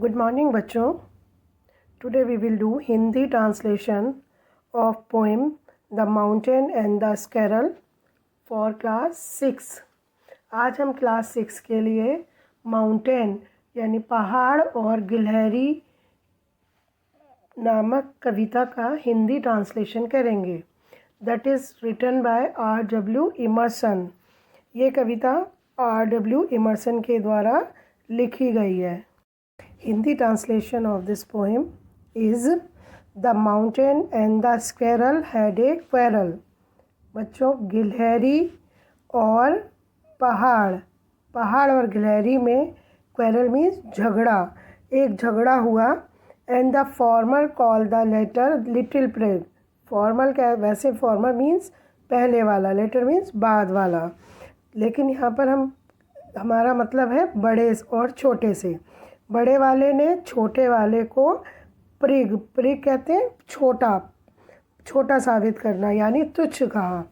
Good morning बच्चों. Today we will do Hindi translation of poem The Mountain and the Squirrel for class 6. आज हम class 6 के लिए mountain यानी पहाड़ और गिलहरी नामक कविता का हिंदी ट्रांसलेशन करेंगे. That is written by R.W. Emerson. ये कविता R.W. इमर्सन के द्वारा लिखी गई है. Hindi translation of this poem is The mountain and the squirrel had a quarrel. बच्चों, गिलहरी और पहाड़ और गिलहरी में quarrel means झगड़ा, एक झगड़ा हुआ. And the farmer called the latter little pig. Formal क्या है? वैसे फॉर्मर मीन्स पहले वाला, लेटर मीन्स बाद वाला, लेकिन यहाँ पर हमारा मतलब है बड़े और छोटे से. बड़े वाले ने छोटे वाले को प्रिग कहते हैं छोटा साबित करना, यानी तुच्छ कहा.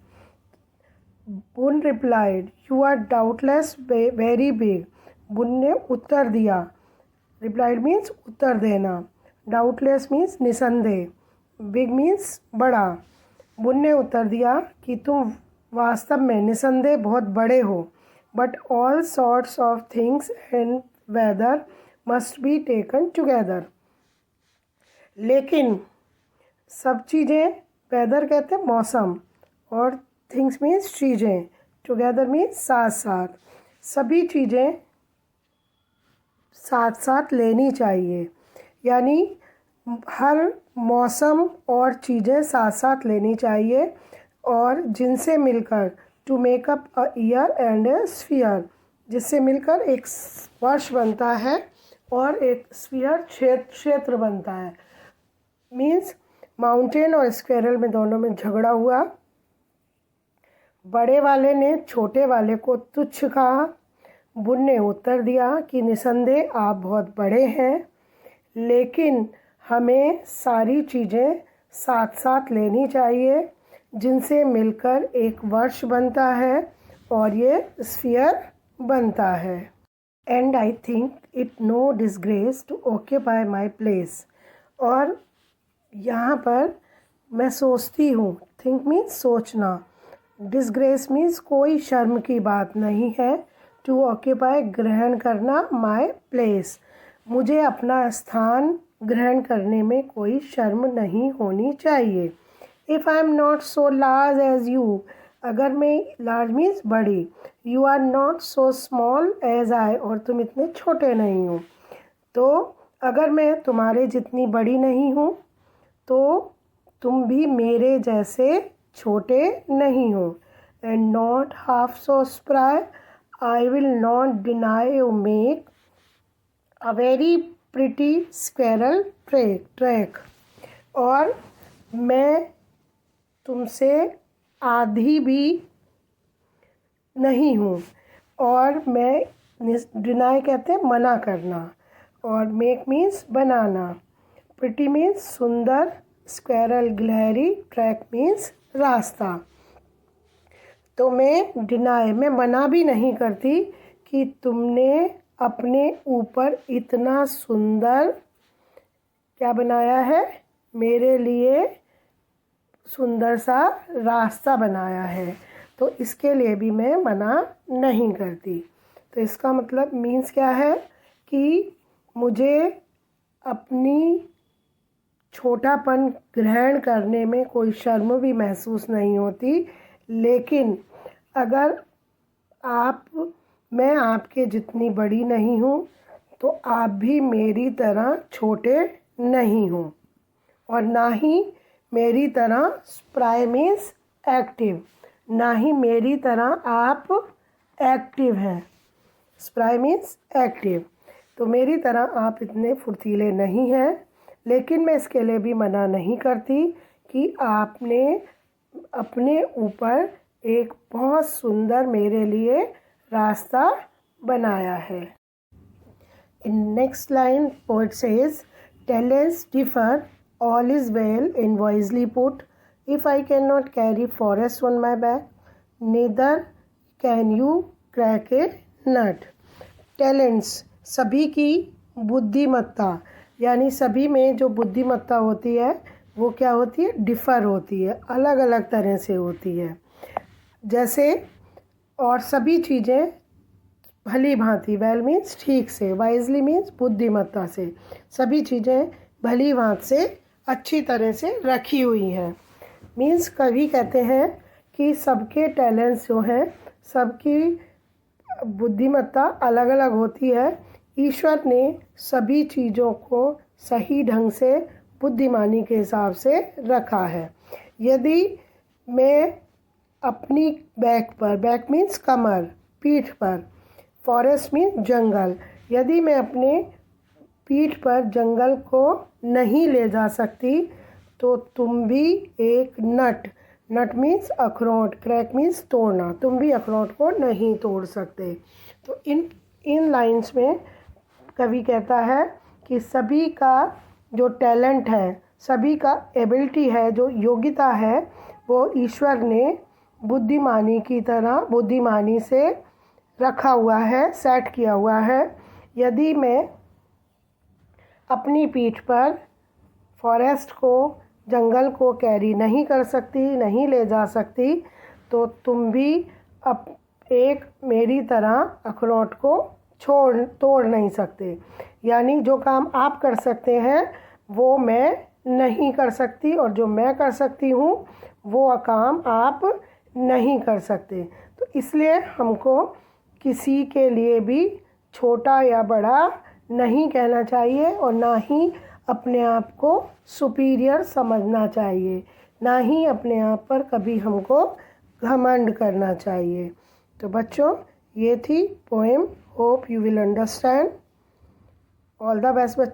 Bun replied, you are doubtless very big. Bun ने उत्तर दिया. रिप्लाइड मीन्स उत्तर देना. डाउटलेस मीन्स निसंदेह. बिग मीन्स बड़ा. बुन ने उत्तर दिया कि तुम वास्तव में निसंदेह बहुत बड़े हो. But all sorts of things and weather must be taken together. लेकिन सब चीज़ें, वेदर कहते हैं मौसम, और थिंग्स मीन्स चीज़ें, टुगेदर मीन्स साथ साथ. सभी चीज़ें साथ साथ लेनी चाहिए, यानी हर मौसम और चीज़ें साथ साथ लेनी चाहिए, और जिनसे मिलकर to make up a year and a sphere, जिससे मिलकर एक वर्ष बनता है और एक स्फीयर क्षेत्र बनता है. मीन्स माउंटेन और स्क्वेरल में दोनों में झगड़ा हुआ. बड़े वाले ने छोटे वाले को तुच्छ कहा. बुन ने उत्तर दिया कि निसंदेह आप बहुत बड़े हैं, लेकिन हमें सारी चीज़ें साथ साथ लेनी चाहिए, जिनसे मिलकर एक वर्ष बनता है और ये स्फीयर बनता है. And I think it no disgrace to occupy my place. और यहाँ पर मैं सोचती हूँ, थिंक मीन्स सोचना, डिसग्रेस मीन्स कोई शर्म की बात नहीं है, टू ऑक्यूपाई ग्रहण करना, माई प्लेस मुझे अपना स्थान ग्रहण करने में कोई शर्म नहीं होनी चाहिए. If I am not so large as you, अगर मैं, लार्ज मीन्स बड़ी, you are not so small as I, और तुम इतने छोटे नहीं हो, तो अगर मैं तुम्हारे जितनी बड़ी नहीं हूँ तो तुम भी मेरे जैसे छोटे नहीं हो. And not half so spry, I will not deny you make a very pretty squirrel track. और मैं तुमसे आधी भी नहीं हूँ, और मैं, डिनाई कहते हैं मना करना, और मेक मीन्स बनाना, प्रिटी मीन्स सुंदर, स्क्वेरल गिलहरी, ट्रैक मीन्स रास्ता. तो मैं डिनाई में मना भी नहीं करती कि तुमने अपने ऊपर इतना सुंदर क्या बनाया है, मेरे लिए सुंदर सा रास्ता बनाया है, तो इसके लिए भी मैं मना नहीं करती. तो इसका मतलब मीन्स क्या है कि मुझे अपनी छोटापन ग्रहण करने में कोई शर्म भी महसूस नहीं होती, लेकिन अगर मैं आपके जितनी बड़ी नहीं हूँ तो आप भी मेरी तरह छोटे नहीं हो, और ना ही मेरी तरह स्प्राई मीन्स एक्टिव, ना ही मेरी तरह आप एक्टिव हैं. Spry means active. तो मेरी तरह आप इतने फुर्तीले नहीं हैं, लेकिन मैं इसके लिए भी मना नहीं करती कि आपने अपने ऊपर एक बहुत सुंदर मेरे लिए रास्ता बनाया है. In next line poet says, talents differ, all is well and wisely put. If I cannot carry forest on my back, neither can you crack a nut. Talents सभी की बुद्धिमत्ता, यानी सभी में जो बुद्धिमत्ता होती है वो क्या होती है, डिफ़र होती है, अलग अलग तरह से होती है। जैसे और सभी चीज़ें भली भांति, वेल मीन्स ठीक से, वाइजली मीन्स बुद्धिमत्ता से, सभी चीज़ें भली भांति से अच्छी तरह से रखी हुई हैं। मीन्स कवि कहते हैं कि सबके टैलेंट्स जो हैं, सबकी बुद्धिमत्ता अलग अलग होती है। ईश्वर ने सभी चीज़ों को सही ढंग से बुद्धिमानी के हिसाब से रखा है। यदि मैं अपनी बैक मीन्स कमर, पीठ पर, फॉरेस्ट मीन्स जंगल, यदि मैं अपने पीठ पर जंगल को नहीं ले जा सकती तो तुम भी एक नट मीन्स अखरोट, क्रैक मीन्स तोड़ना, तुम भी अखरोट को नहीं तोड़ सकते। तो इन लाइन्स में कवि कहता है कि सभी का जो टैलेंट है, सभी का एबिलिटी है, जो योग्यता है, वो ईश्वर ने बुद्धिमानी की तरह बुद्धिमानी से रखा हुआ है, सेट किया हुआ है। यदि मैं अपनी पीठ पर फॉरेस्ट को, जंगल को कैरी नहीं कर सकती, नहीं ले जा सकती, तो तुम भी एक मेरी तरह अखरोट को तोड़ नहीं सकते। यानी जो काम आप कर सकते हैं वो मैं नहीं कर सकती, और जो मैं कर सकती हूँ वो काम आप नहीं कर सकते। तो इसलिए हमको किसी के लिए भी छोटा या बड़ा नहीं कहना चाहिए, और ना ही अपने आप को सुपीरियर समझना चाहिए, ना ही अपने आप पर कभी हमको घमंड करना चाहिए। तो बच्चों, ये थी poem. Hope you will understand. All the best बच्चों।